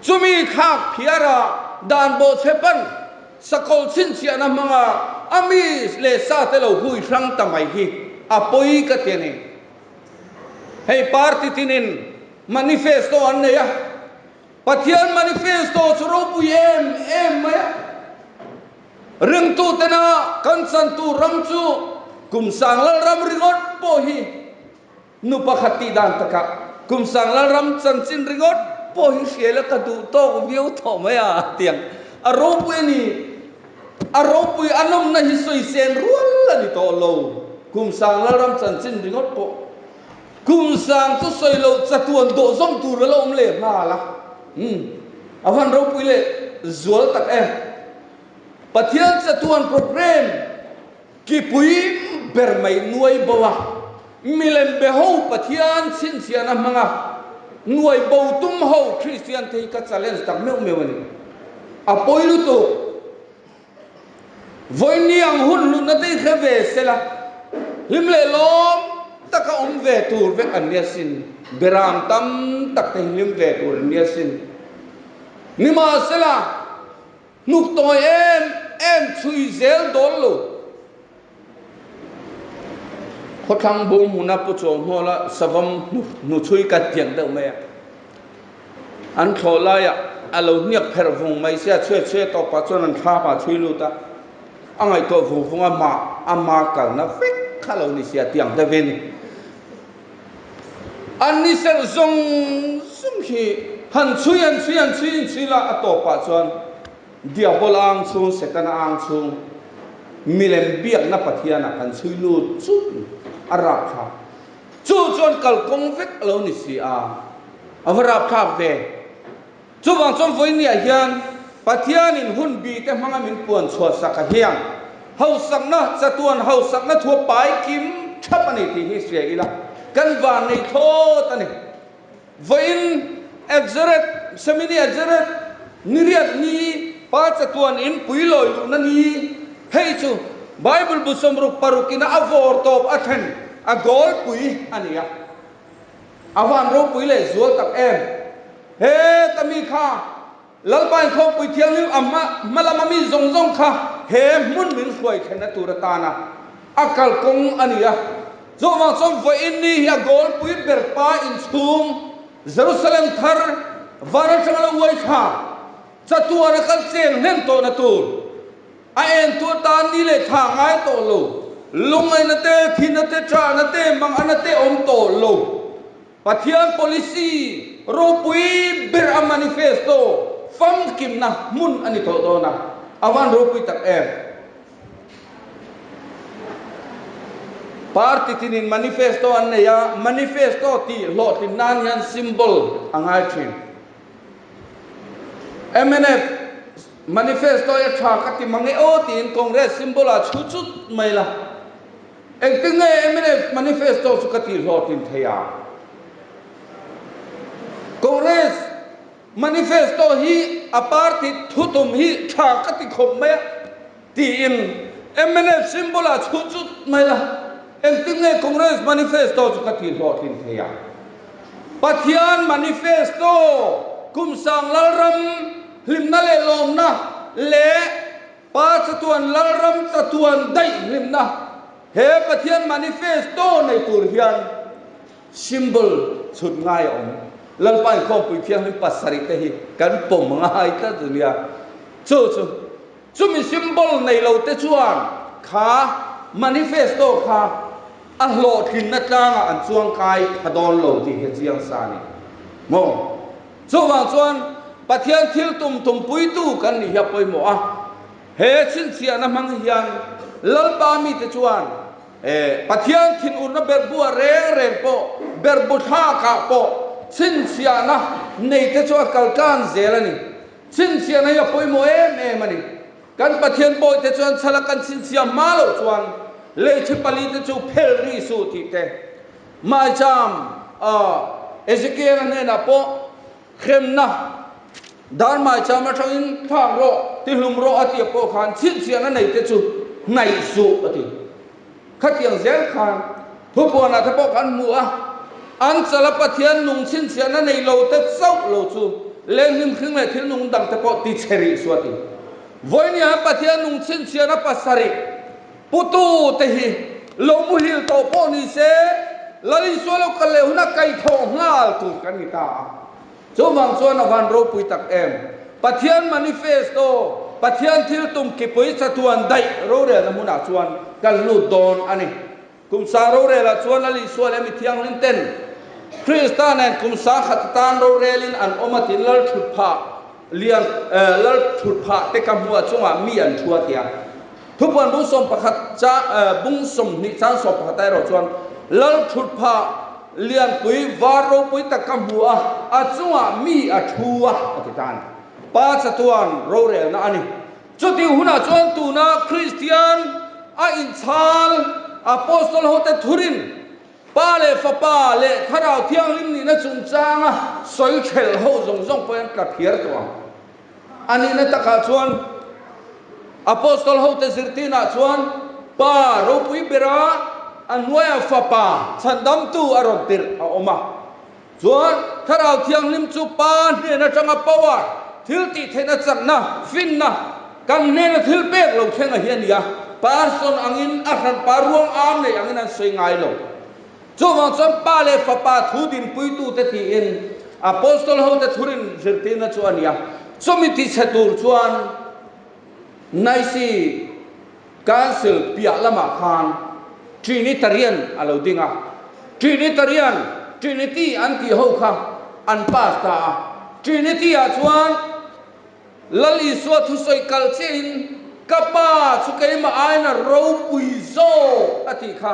จุมีข้าเพียระดานโบเชปันสกอลสินเสียนมังอามีเลสาเตลหุยรังตมัยฮีอปอยกเตนีให้ปาร์ติตินินมานิเฟสโตอันเนียปะเทียนมานิเฟสโตสรุปเอ็มไหมเรื่องตูเตนะกันสันตูรำจูกุมสังลรำริงอดโปฮีนุปขัติดานตะกะกุมสังลรำสันสินริงอดโปฮีเสียแล้วกระดูโตวิวโตไหมเตียงอารมณ์นี่อารมณ์อันนั้นนะฮิสุยเซนรัวละนี่โตโล กุมสางละรำจันจินดิงดโปกุมสางตุสอยโลจะตวนโดซ่อมตูระลมเล่มาละอาวันเราปุยเล่จวลตักปะเทียนจะตวนโปรแกรมกีปุยเบอร์ไม่นวยบัวมิเลนเบฮูปะเทียนสินเสียนะมังอ่ะนวยบัวตุ้มฮูคริสเตียนที่กัดซาเลนส์ตักเมื่อวันนี้อาปอยลุตุวันนี้อังหุ่นลุนนั่นที่เขเวสละลิมเลลมตักอมเวตูร์เวกอันเนียสินเบรามตัมตักเตลิมเวตูร์เนียสินนิมาสละนุกตัวชุยเซลดอลลูพอทางบุญมุนับปุจโมละสวมนุชุยกัดเตียงเดิมไหมอันโทลายะอาลูเนียกเพลฟงไม่เสียช่วยต่อปัจจุบันข้ามาช่วยลูตาอันไอตัวฟงอามากันนะฟิกข้าเรานี่เสียเตียงเดวินอันนี้เสร็จส่งสุ่มขี้หันช่วยละต่อปัจจุบันเดียวบลางชุงเสกนาอังชุงมิเลมเบียกนับปะเทียนะกันช่วยลูจุดอารับค่ะจู่จนกัลกงฟิกเรานี่เสียอารับค่ะเวจู่บางช่วงวันนี้เฮียนปะเทียนินหุ่นบีแต่มังมินปวนชวดสักเฮียงเฮาสักนะจะตวนเฮาสักนะทั่วไปกิมชับอันนี้ที่เสียอีละกันวานในโทษอันนี้วันเอ็กซ์เรตสมินีเอ็กซ์เรตนิเรียดนี้ป้าจะตวนอินปุยลอยอยู่นั่นนี่เฮ้ยจู่ไบเบิลบุษมรุปปารุกินะอวอร์ตอบอัฐนอกอลปุยอันนี้อ่ะอวันรูปุยเลยสวดตักเฮ้ตมีข้าลัลปานเขาปุยเที่ยงนี้มาละมามีซงข้าเฮ้มุนมินสวยแค่นั้นตุรตานะอักลกงอันนี้อ่ะจงวางสมว่าอินนี่อกอลปุยเบิร์ป้าอินซูมเยรูซาเล็มทาร์วารัชมาลวยข้าจะตัวนักเซนเห็นตัวนัตูไอเอ็นตัวตานี่เลยทางไอโตโลลุงไอนาเตคินาเตชานาเตมังอนาเตอมโตโลปัทยาน polisi รูปุยเบร์อามานิเฟสโตฟังกิมนะมุนอันนี้โตโตนะอาวันรูปุยตักปาร์ติทินิน manifesto อันนี้ยา manifesto ที่โลทินานยัน symbol อังไงชินMNF manifesto ยาชาคัติมังเอโอตีนคองเกรส symbol อ่ะชุดไม่ละเอ็งตึงไง MNF manifesto สุขติโลทินเทียคองเกรส manifesto ฮีอปาร์ติทุตุมฮีชาคัติคมไม่ตีน MNF symbol อ่ะชุดไม่ละเอ็งตึงไงคองเกรส manifesto สุขติโลทินเทียปัทยาน manifesto กุมสังลลรำลิมนั่นเลยลมนะเละป้าจะตวนลลรำจะตวนได้ลิมนะเฮปะเทียน manifesto ในตัวเฮียน symbol สุดง่ายอมลัลไปข้อปุยเพียงให้ปัสสริตให้กันปมง่ายก็ดุนยาจู่มี symbol ในเราเตจวนขา manifesto ขาอัลโลทินนัดจางอันจวงกายพดอนโลที่เฮจียงซานีโมจู่บางส่วนปะเทียนทิลตุมปุยตู้กันนี่ยับไปหมดเฮชินเสียนะมังเฮียนลัลปามีตะจวนปะเทียนทินอุนเบอร์บัวเร่โปเบอร์บุธากาโปชินเสียนะในตะจวนกัลกันเซลนี่ชินเสียนะยับไปหมดมันนี่กันปะเทียนโปตะจวนสลักกันชินเสียมาโลจวนเลชิปาลีตะจูเพลรีสูติเตมาจามเอเซเกียลเนี่ยนะโปเข้มนะดาร์มาจามาทางอินทางโรที่ลุมโรอติโปขานชินเสียนั่นไหนเตจูไหนสูอติขัดยังเซลขานทุกคนนะถ้าโปขานมัวอันสลับปะเทียนนุ่งชินเสียนั่นไหนโลเตเศร้าโลจูเล่นหิมขึ้นมาที่นุ่งดังแต่โปติเชริสวติวันนี้ปะเทียนนุ่งชินเสียนับปัสสริปุตุเตหิโลมุฮิลโตโปนิเซลาลิสวลกัลเลหุนักไก่ทองงาลตุกันนิตาจู่บางส่วนอวันรูปุยตักปะเทียน manifesto ปะเทียนทิลตุมกิปุยสะทวนได้รู้เรื่องมุนาส่วนกันลูดอนอันนี้กุมสารู้เรื่องละส่วนลาลิสวลมิเทียงลินเตนคริสตานกุมสาขัดตานรู้เรื่องลินอันอมาตินลลชุดผ้าเลี้ยงลลชุดผ้าเตกำหัวช่วงมีอันชัวเตีย ทุกวันบุญสมประคัตจะบุญสมนิจานสมประคัตได้เราชวนลัลชุดผ้าเลียนปุยวารุปุยตะกำหัวอาจัวมีอาชัวอธิษฐานป้าสะตวนโรเรลนะอันนี้จุดที่หัวหน้าชวนตูนะคริสเตียนอินชาลอโปสตอลโฮเตทุรินป้าเลฟป้าเลข้าเราเที่ยงลิมนี่นะจุนจางสอยเฉลโฮจงจงไปกระเพียรตัวอันนี้นะตะขาชวนอโปสตอลโฮเตสิรตินะชวนป้าโรปุยเบราอันว่าฟ้าป่าฉันดำตู้อารมณ์ติร์เอาออกมาส่วนถ้าเราเที่ยงลิมจูปานเนี่ยนะจังปาวาทิลติเทนะจันนะฟินนะกันเนี่ยนะทิลเบกเราเช่นเฮียนี่ปาร์สนอังอินอัครปารวงอามเนี่ยอังอินนั้นสวยงามเราจู่วันจันป้าเลฟ้าป่าทูดินปุยตู้เตตีอินอโปสตอลโฮเตทุรินเจตินะชวนเนี่ยสมิติเสตูชวนในสิการสืบเปียละมาคานTrinitarian alau dinga Trinitarian Trinity anti hoka an pasta Trinity achuan lali so thu soi kalchin kapa chukai ma aina ro puizo ati kha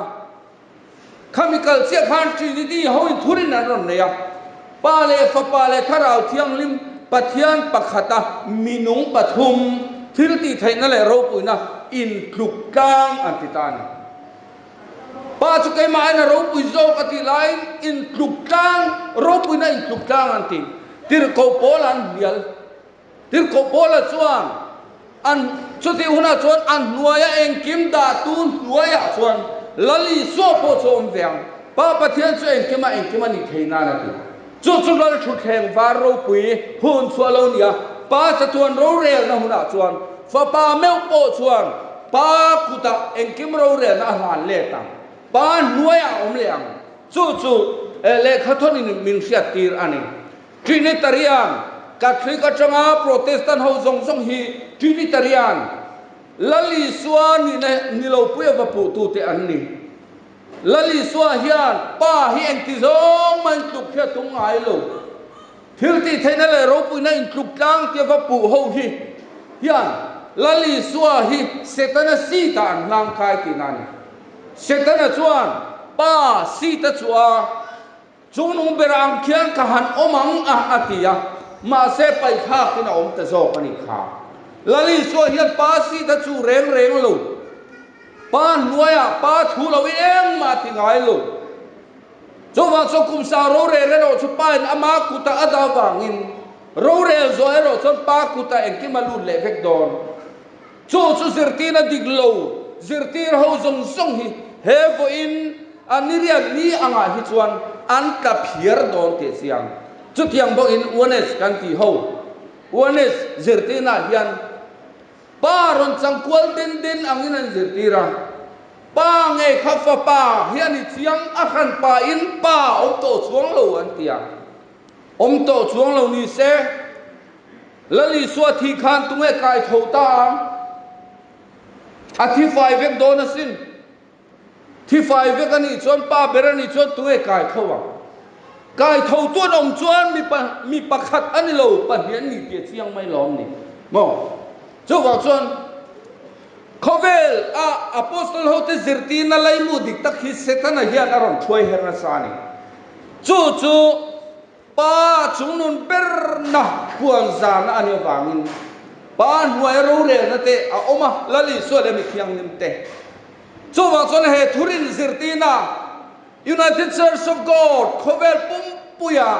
chemical che khan Trinity hoin thurin anon ne ya pale fa pale tharau thiang lim pathian pakhata minung pathum thilti thaina le ro puina in klukang antitanป้าจุกไอ้มาเนี่ยรูปวิโซกติไลน์อินคลุกกลางรูปวินาอินคลุกกลางอันที่ติร์โคโปลันเดียลติร์โคโปลันส่วนอันชุดที่หัวหน้าส่วนอันนัวยเองกิมดาตูนนัวยส่วนลลีส่วนโพสอมเวียงป้าประเทศส่วนเองกิมานี่เทน่านะที่จุดเราชุดแข่งวารูปุยหุ่นส่วนเราเนี่ยป้าจะส่วนเราเรียนนะหัวหน้าส่วนฟ้าป้าเมลโปส่วนป้ากุตะเองกิมเราเรียนนะหลานเล่ตังป้าหน่วยอมเลียงจู่เลขาทนิมินเสียตีร์อันนี้ทรินิตาริอันกัทริกจังอาโปรเตสแตนต์เฮาจงฮีทรินิตาริอันลลิสวานี่เนี่ยนิโลปุยวัปูตูเตอันนี้ลลิสวาฮิอันป้าฮิเอ็นติซงมันตุกเทียตุงไงลูกทิลติเทนเลโรปุยนั่นตุกจังเทียวัปูเฮาฮิยันลลิสวาฮิเซตันสีตานนางคายตินันเสตนะจวนป้าสีตะจัวจุนงเบรังเขียนกหันอมังอาติยามาเสไปข้ากินอมตะโซกันิข้าลลิสวาฮิป้าสีตะจูเร่งลูป้าหน่วยป้าทูเราเองมาที่ไงลูจูวันสกุมสาโรเรโรชุป้าอามากุตาอดาวางินโรเรโซเอโรชนป้ากุตาเองกิมาลูเลเวกดอนจูสิรตีนดิกโลสิรตีนเฮาจงฮีเฮฟอินอันนี้เรียกนี้อ่างฮิจวนอันกับเพียร์โดนเตเสียงจุดยังบอกอินวันเนสกันที่เฮาวันเนสเจอร์ตีน่าเฮียนป้ารอนจังควลเด่นอังนี้นั่นเจอร์ตีระป้าไงข้าฟ้าป้าเฮียนิเสียงอาคันป้าอินป้าอมโตช่วงเราอันเตียอมโตช่วงเรานี่เสแล้วลีสวดที่ขันตุ้งให้กายเท่าตาอธิบายเวกโดนสินที่ฝ่ายเวกันนี่ชวนป้าเบรนี่ชวนตัวกายเขาว่ากายเท่าตัวนมชวนมีประคัดอันนี้เราปัญญานี่เกี่ยเสียงไม่ล้อมนี่มองเจ้าว่าชวนเขาเวลอโปสตอลโฮเตซิรตีนอะไรมูดิกตักฮิเซตันเฮียนอารมณ์ช่วยเฮรนาสานีจู่ป้าจุงนุนเบรนะกวนจานอันนี้วางินป้าหน่วยรู้เรื่องนั่นเตะเอามาละลิส่วนเดมิเคียงนิมเตะจู่วันส่วนเหตุทุรินสิรตีนา United Church of God เขาเวลปุ่มปุยา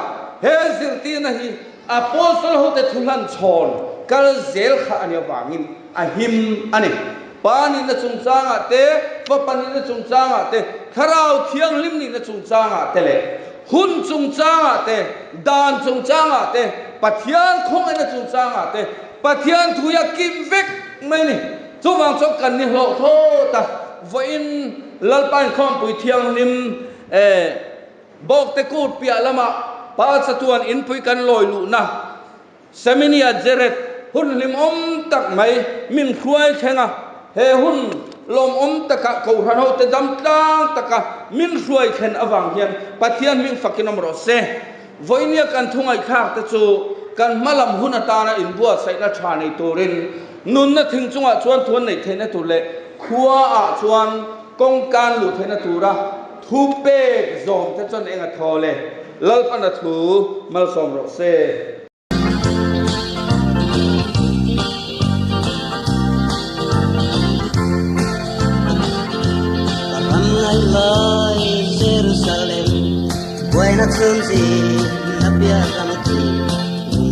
เฮสิรตีนาฮีอโปสตอลโฮเตทุลันชอนกัลเซลข้าอันนี้วางินหิมอันนี้ป้านี่นะจงจางอ่ะเตะฟ้าปานี่นะจงจางอ่ะเตะข้าเราเที่ยงลิมนี่นะจงจางอ่ะเตะเลยหุ่นจงจางอ่ะเตะดานจงจางอ่ะเตะปัทยานคงนะจงจางอ่ะเตะปัทยานทุยากิมเวกไม่นี่จู่วันส่วนกันนี่โลโทตาวันลัลปันคอมปุยเที่ยงลิมบอกเตกูดเปียละมาป้าสะตวนอินปุยกันลอยลุนะเซมินีอาเจเรตหุ่นลิมตักไม่มินครัวเชงะเฮหุ่นลมตะกะกูหันเอาแต่ดำตังตะกะมินครัวเชนอวังเฮียนปัทยานมินฟักกินอมรสเซวันนี้กันทุ่งไอข้าตะจูกันมาลำหุ่นตานะอินบัวใส่นาชาในตัวเรน นุนนะถึงจงอ่ะชวนทวนในเทนตุเลขัวอ่ะชวนกงการหลุดเทนตุระทุเปกซอมจะจนเองอ่ะทอเลลัลปนทูมัลสอมรเซJerusalem buena tumsi napia ramti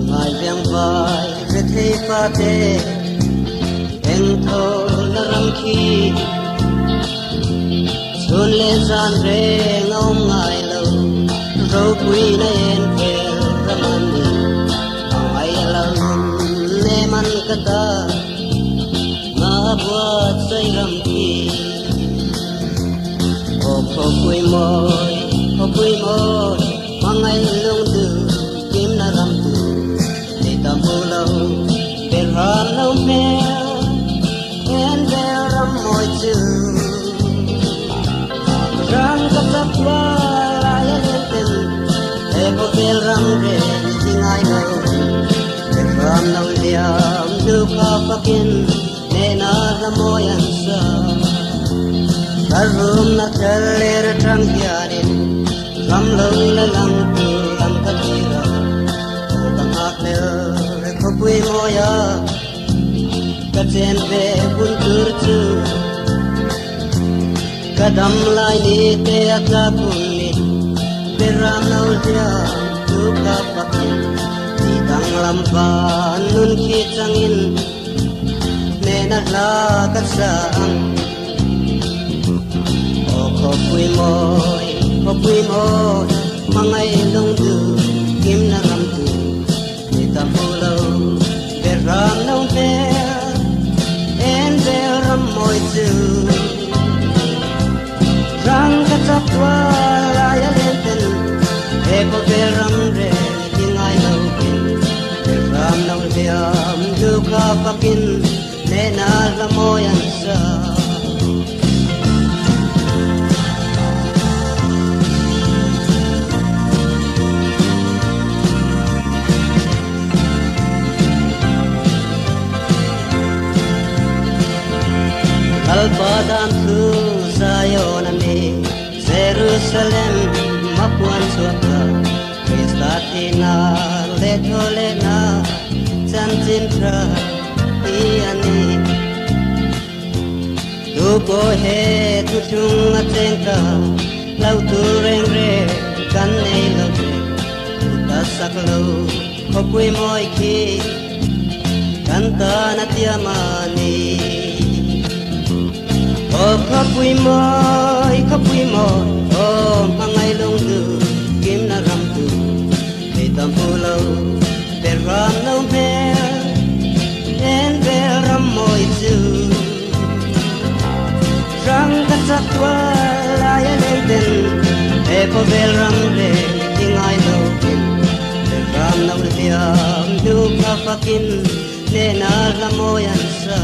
ngai yang vai rethe pate entho naram khi chun le san re ngom ngai lo ro pui na en pel ramani ai la ne man kata na buat sai ram ki Hopui moi mangai lung du kim na ram tu ni tam lo be ram no me en be ram moi chu ram ka tap wa la ya ten e ko be ram re sing ai no be ram no liam du ka pakin ne na ram moi an sa Karum na kalir trang yarin Ram long la lang tu lam katira O kang akmel rekopui moya Kachen ve bun turchu Kadam lai ni te akla kunni Beram na ultia tu kapakin Tidang lampan nun kitangin Nenat la katsaan Hopui moi mangai long du kim na ram tu ni tam lo be ram no be en be ram moi chu rang ka tap wa la ya len ten e ko be ram re ki ngai lo kin be ram no be am du ka pakin ne na la moi an sa Alpadam tu Zion ame Jerusalem mapuan suaka Kristatina letolena chantintra iani Tu ko he tu chung atengka lau tu rengre kan nei lau ta saklo khopui moi ki kanta natiamani Khopui moi mangai long du kim na ram tu be tam pulo be ram no me en be ram moi chu rang ka sakwa la ya len ten e ko be ram re tingai no kim be ram no liam du ka pakin ne na la moi an sa